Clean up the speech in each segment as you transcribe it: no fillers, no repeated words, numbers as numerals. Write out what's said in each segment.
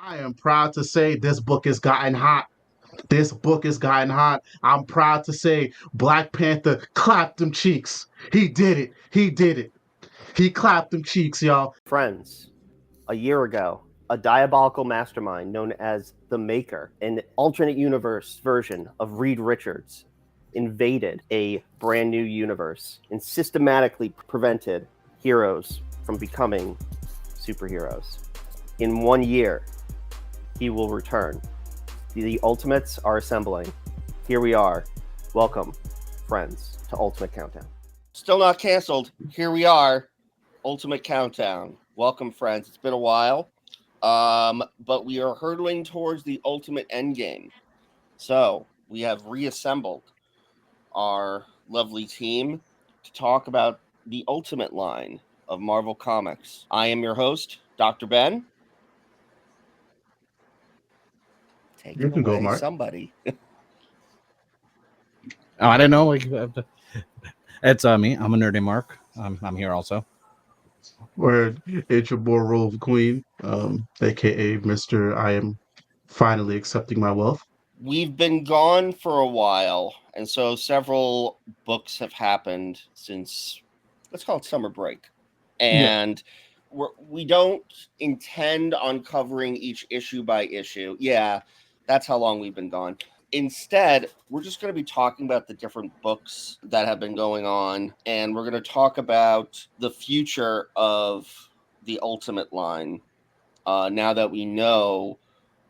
I am proud to say this book has gotten hot. This book has gotten hot. I'm proud to say Black Panther clapped them cheeks. He did it. He did it. He clapped them cheeks, y'all. Friends, a year ago, a diabolical mastermind known as the Maker, an alternate universe version of Reed Richards, invaded a brand new universe and systematically prevented heroes from becoming superheroes. In 1 year, he will return. The Ultimates are assembling. Here we are. Welcome, friends, to Ultimate Countdown. Still not canceled. Here we are. Ultimate Countdown. Welcome, friends. It's been a while, but we are hurtling towards the ultimate endgame. So we have reassembled our lovely team to talk about the ultimate line of Marvel Comics. I am your host, Dr. Ben. Take You it can go, away, Mark. somebody. Oh, I didn't know. It's me. I'm a nerdy Mark. I'm here also. Where it's your boy Rove Queen, aka Mr. I am finally accepting my wealth. We've been gone for a while, and so several books have happened since, let's call it summer break. And we don't intend on covering each issue by issue. Yeah, that's how long we've been gone. Instead, we're just going to be talking about the different books that have been going on, and we're going to talk about the future of the Ultimate line now that we know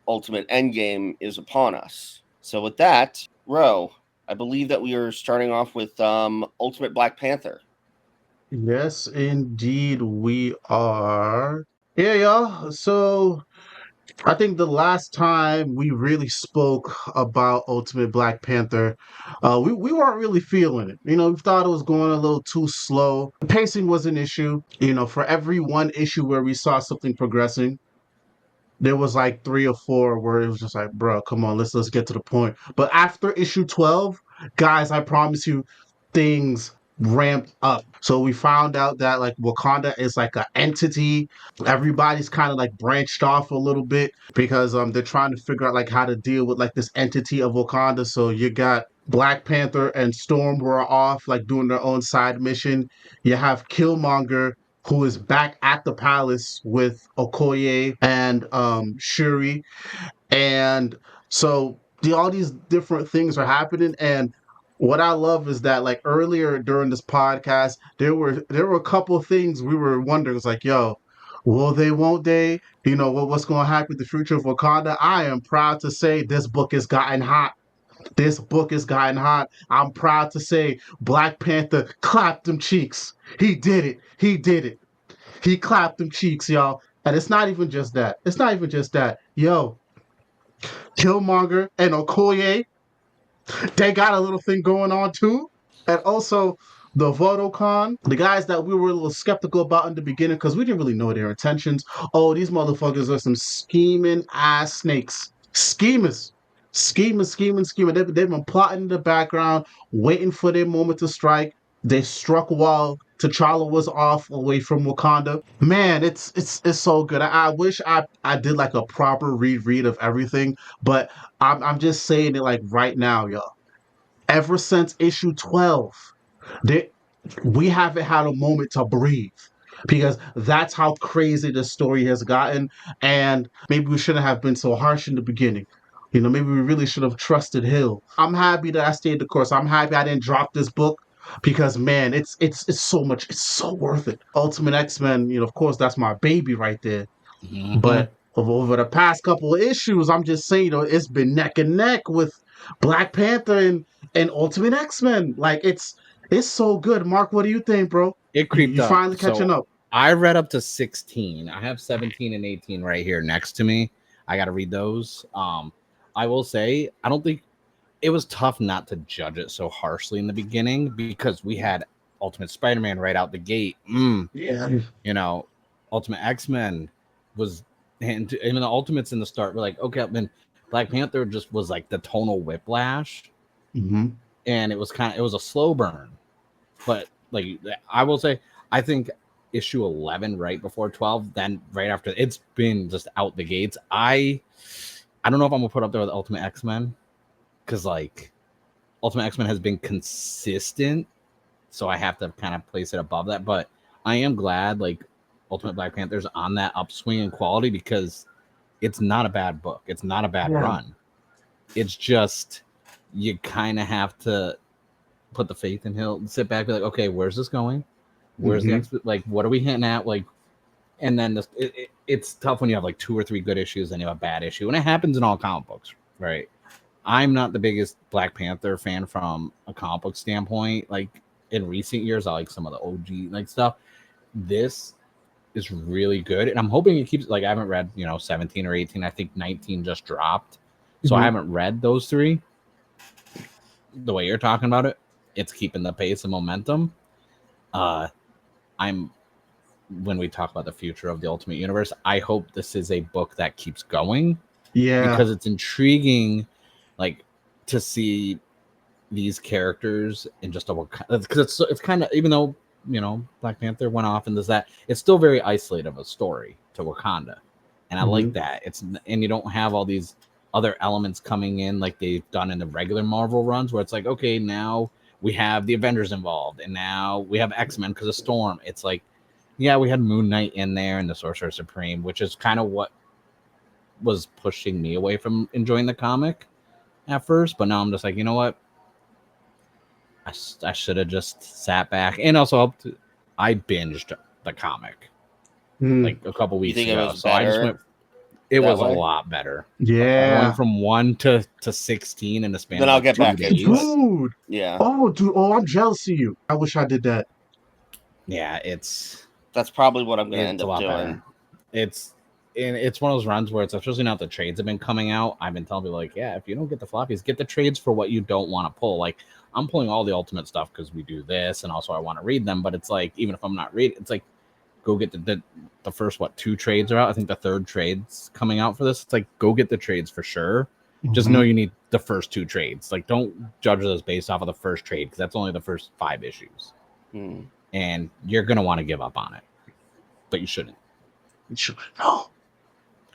Ultimate Endgame is upon us. So with that, Ro, I believe that we are starting off with Ultimate Black Panther. Yes, indeed, we are. Yeah, y'all. So I think the last time we really spoke about Ultimate Black Panther, we weren't really feeling it. We thought it was going a little too slow. The pacing was an issue. For every one issue where we saw something progressing, there was like 3 or 4 where it was just like, bro, come on, let's get to the point. But after issue 12, guys, I promise you, things ramped up. So we found out that like Wakanda is like an entity. Everybody's kind of like branched off a little bit because they're trying to figure out like how to deal with like this entity of Wakanda. So you got Black Panther and Storm who are off like doing their own side mission. You have Killmonger who is back at the palace with Okoye and Shuri. And so all these different things are happening. And what I love is that like earlier during this podcast, there were a couple of things we were wondering. It's like, yo, will they, won't they? What's going to happen with the future of Wakanda? I am proud to say this book has gotten hot. This book has gotten hot. I'm proud to say Black Panther clapped them cheeks. He did it. He did it. He clapped them cheeks, y'all. And it's not even just that. It's not even just that. Yo, Killmonger and Okoye, they got a little thing going on too. And also the Vodocon, the guys that we were a little skeptical about in the beginning because we didn't really know their intentions. Oh, these motherfuckers are some scheming ass snakes. Schemers. Scheming. They've been plotting in the background, waiting for their moment to strike. They struck while T'Challa was off away from Wakanda. Man, it's so good. I wish I did like a proper read of everything, but I'm just saying it like right now, y'all. Ever since issue 12, they, we haven't had a moment to breathe because that's how crazy the story has gotten. And maybe we shouldn't have been so harsh in the beginning. Maybe we really should have trusted Hill. I'm happy that I stayed the course. I'm happy I didn't drop this book because man, it's so much. It's so worth it. Ultimate X-Men, of course, that's my baby right there. Mm-hmm. But over the past couple of issues, I'm just saying, it's been neck and neck with Black Panther and Ultimate X-Men. Like it's so good. Mark, what do you think, bro? It creeped You up. finally catching up. I read up to 16. I have 17 and 18 right here next to me. I got to read those. I will say, I don't think it was tough not to judge it so harshly in the beginning because we had Ultimate Spider-Man right out the gate. Yeah. Ultimate X-Men was, and even the Ultimates in the start were like, okay, then Black Panther just was like the tonal whiplash. Mm-hmm. And it was a slow burn. But like I will say, I think issue 11 right before 12. Then right after, it's been just out the gates. I don't know if I'm gonna put up there with Ultimate X-Men, because like Ultimate X-Men has been consistent, so I have to kind of place it above that. But I am glad like Ultimate Black Panther's on that upswing in quality, because it's not a bad book. It's not a bad run. It's just you kind of have to put the faith in him, sit back, be like, okay, where's this going? Where's the like, what are we hitting at? Like, and then it's tough when you have like 2 or 3 good issues and you have a bad issue, and it happens in all comic books, right? I'm not the biggest Black Panther fan from a comic book standpoint. Like in recent years, I like some of the OG like stuff. This is really good, and I'm hoping it keeps. Like I haven't read 17 or 18. I think 19 just dropped, so I haven't read those 3. The way you're talking about it, it's keeping the pace and momentum. I'm when we talk about the future of the Ultimate Universe, I hope this is a book that keeps going. Yeah, because it's intriguing, like to see these characters in just a, because it's kind of, even though Black Panther went off and does that, it's still very isolated of a story to Wakanda, and I like that. And you don't have all these other elements coming in like they've done in the regular Marvel runs, where it's like, okay, now we have the Avengers involved, and now we have X-Men because of Storm. It's like, yeah, we had Moon Knight in there and the Sorcerer Supreme, which is kind of what was pushing me away from enjoying the comic at first. But now I'm just like, you know what? I should have just sat back. And also, I binged the comic like a couple weeks ago. So I just went. It was a lot better. Yeah. Going from 1 to 16 in the span Then of I'll get 2 back days. into it. Dude. Yeah. Oh, dude. Oh, I'm jealous of you. I wish I did that. Yeah, that's probably what I'm going to end up doing. Better. It's one of those runs where it's, especially now the trades have been coming out, I've been telling people like, yeah, if you don't get the floppies, get the trades for what you don't want to pull. Like I'm pulling all the Ultimate stuff because we do this, and also I want to read them. But it's like, even if I'm not reading, it's like, go get the first 2 trades are out. I think the 3rd trade's coming out for this. It's like, go get the trades for sure. Just know you need the first 2 trades. Like, don't judge those based off of the first trade, because that's only the first 5 issues. And you're gonna want to give up on it, but you shouldn't. No.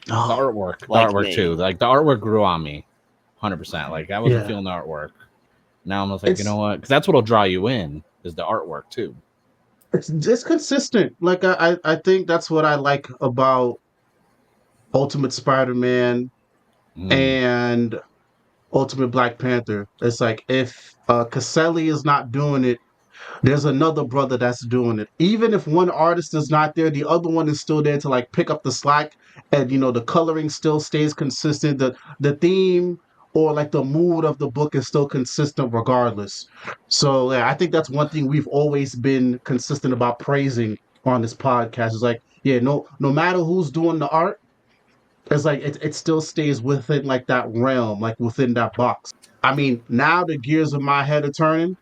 The artwork too. Like the artwork grew on me, 100%. Like I wasn't feeling the artwork. Now I'm just like, you know what? Because that's what'll draw you in, is the artwork too. It's consistent. Like I think that's what I like about Ultimate Spider-Man and Ultimate Black Panther. It's like, if Caselli is not doing it, there's another brother that's doing it. Even if one artist is not there, the other one is still there to like pick up the slack, and the coloring still stays consistent. The theme or like the mood of the book is still consistent regardless. So yeah, I think that's one thing we've always been consistent about praising on this podcast. Is like, yeah, no matter who's doing the art, it's like it still stays within like that realm, like within that box. I mean, now the gears of my head are turning.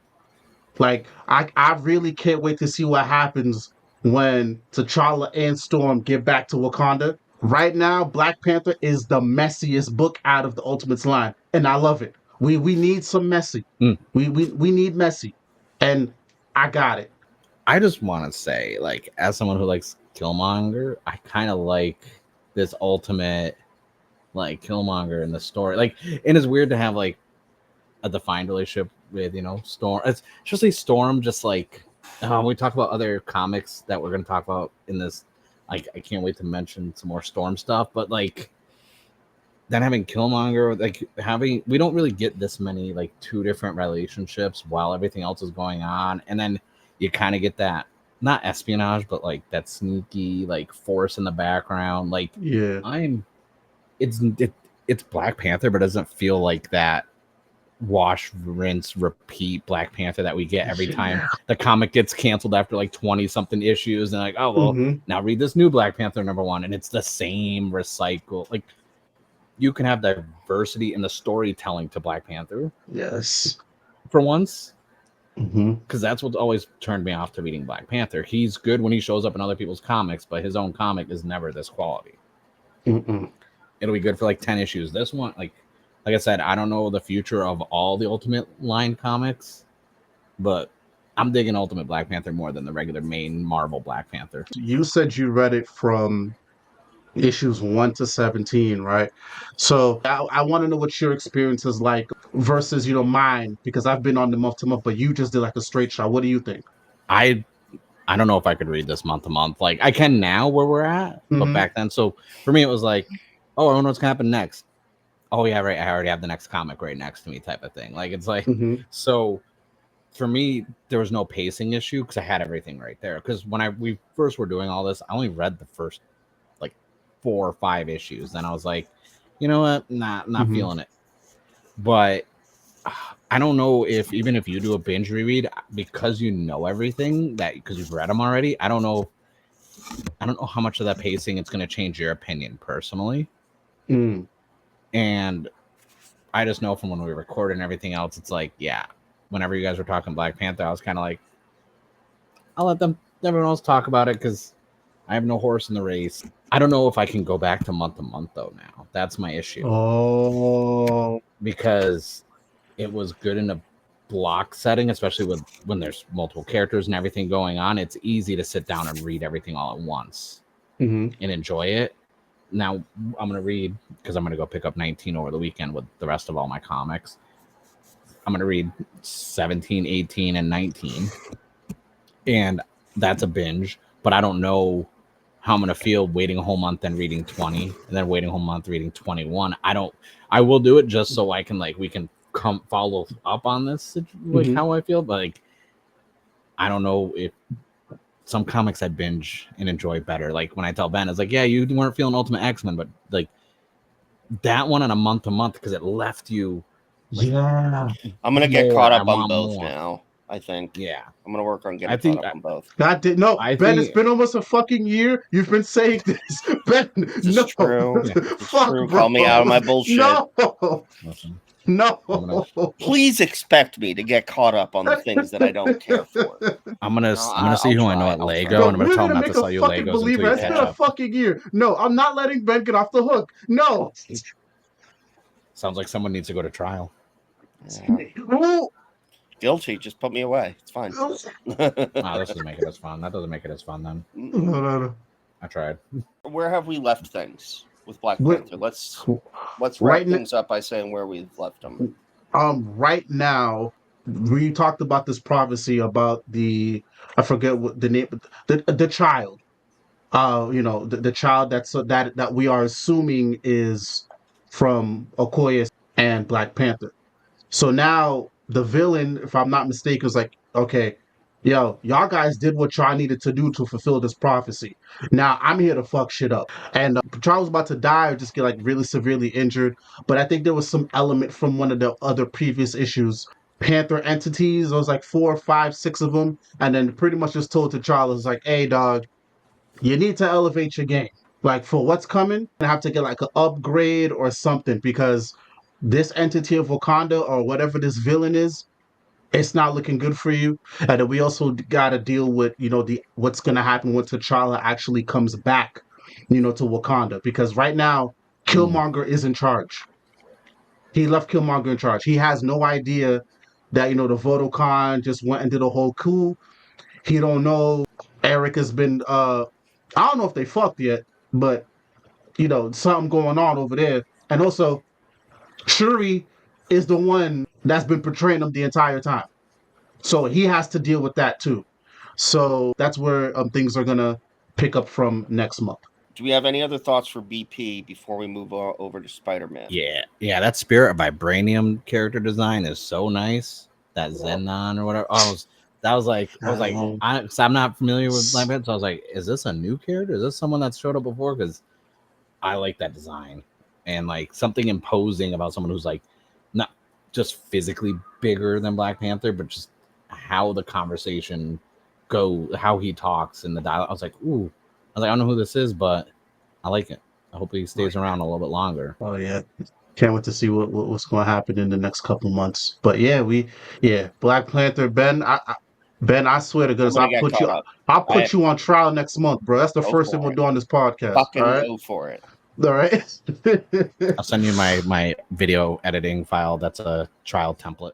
Like I really can't wait to see what happens when T'Challa and Storm get back to Wakanda. Right now, Black Panther is the messiest book out of the Ultimates line, and I love it. We need some messy. We need messy, and I got it. I just want to say, like, as someone who likes Killmonger, I kind of like this Ultimate, like, Killmonger in the story. Like, and it's weird to have like a defined relationship with Storm. It's especially Storm. Just like we talk about other comics that we're going to talk about in this. Like, I can't wait to mention some more Storm stuff. But like, then having Killmonger, like we don't really get this many like 2 different relationships while everything else is going on, and then you kind of get that, not espionage, but like that sneaky like force in the background. Like, Yeah, it's Black Panther, but it doesn't feel like that wash, rinse, repeat Black Panther that we get every time the comic gets canceled after like 20 something issues, and like, oh well, now read this new Black Panther #1, and it's the same recycle. Like, you can have diversity in the storytelling to Black Panther. Yes, for once. Because that's what's always turned me off to reading Black Panther. He's good when he shows up in other people's comics, but his own comic is never this quality. It'll be good for like 10 issues. This one, like I said, I don't know the future of all the Ultimate line comics, but I'm digging Ultimate Black Panther more than the regular main Marvel Black Panther. You said you read it from issues 1 to 17, right? So I want to know what your experience is like versus, mine, because I've been on the month to month, but you just did like a straight shot. What do you think? I don't know if I could read this month to month. Like I can now where we're at, but Mhm. back then, so for me it was like, oh, I don't know what's gonna happen next. Oh yeah, right. I already have the next comic right next to me, type of thing. Like it's like Mhm. so. For me, there was no pacing issue because I had everything right there. Because when we first were doing all this, I only read the first like 4 or 5 issues. Then I was like, you know what, not Mhm. feeling it. But I don't know if even if you do a binge reread because you know everything that because you've read them already. I don't know how much of that pacing it's going to change your opinion personally. Mm. And I just know from when we record and everything else, it's like, yeah, whenever you guys were talking Black Panther, I was kind of like, I'll let everyone else talk about it because I have no horse in the race. I don't know if I can go back to month though now. That's my issue. Oh. Because it was good in a block setting, especially when there's multiple characters and everything going on. It's easy to sit down and read everything all at once Mhm. and enjoy it. Now I'm gonna read because I'm gonna go pick up 19 over the weekend with the rest of all my comics. I'm gonna read 17, 18, and 19, and that's a binge. But I don't know how I'm gonna feel waiting a whole month and reading 20, and then waiting a whole month reading 21. I will do it just so I can we can come follow up on this Mhm. how I feel. But I don't know if some comics I binge and enjoy better. Like when I tell Ben, it's like, yeah, you weren't feeling Ultimate X-Men, but like that one on a month to month because it left you. Yeah. I'm gonna get more. caught I up on want both more. now. I think. Yeah, I'm gonna work on I getting think caught up on both. God did no, I Ben. It's think been almost a fucking year. You've been saying this, Ben. This is No, true. Yeah. It's fuck, true. bro. Call me out of my bullshit. No, listen, no. Please expect me to get caught up on the things that I don't care for. I'm gonna I'll see who I know try, at I'll Lego, try. Bro, and I'm gonna we're tell him gonna not to make a sell you fucking Legos until believer. you It's catch been a up. fucking year. No, I'm not letting Ben get off the hook. No. Sounds like someone needs to go to trial. Yeah. Who- Guilty. Just put me away. It's fine. Wow, this doesn't make it as fun. That doesn't make it as fun then. No. I tried. Where have we left things with Black Wait, Panther? Let's wrap right now, things up by saying where we've left them. right now, we talked about this prophecy about I forget what the name, the child. The child that we are assuming is from Okoye and Black Panther. So now the villain, if I'm not mistaken, is like, okay, y'all guys did what y'all needed to do to fulfill this prophecy. Now I'm here to fuck shit up. And T'Challa was about to die or just get like really severely injured. But I think there was some element from one of the other previous issues. Panther entities, there was like 4, 5, 6 of them, and then pretty much just told T'Challa, was like, hey dog, you need to elevate your game. Like for what's coming, I have to get like an upgrade or something because this entity of Wakanda or whatever this villain is, it's not looking good for you. And then we also got to deal with the what's gonna happen when T'Challa actually comes back, to Wakanda because right now Killmonger is in charge. He left Killmonger in charge. He has no idea that the Vodocon just went and did a whole coup. He don't know Eric has been I don't know if they fucked yet, but something going on over there. And also Shuri is the one that's been portraying him the entire time. So he has to deal with that too. So that's where things are gonna pick up from next month. Do we have any other thoughts for BP before we move over to Spider-Man? Yeah, that Spirit Vibranium character design is so nice. That Zenon or whatever. I was like, I'm not familiar with Black Panther, so I was like, is this a new character? Is this someone that's showed up before? Because I like that design and like something imposing about someone who's like not just physically bigger than Black Panther, but just how the conversation how he talks and the dialogue. I was like, I don't know who this is, but I like it. I hope he stays around a little bit longer. Oh yeah. Can't wait to see what's going to happen in the next couple months. But Black Panther, Ben. Ben, I swear to goodness, I'm gonna get caught up. I'll put you on trial next month, bro. That's the first thing we'll do on this podcast. Fucking all right? go for it. All right. I'll send you my video editing file. That's a trial template.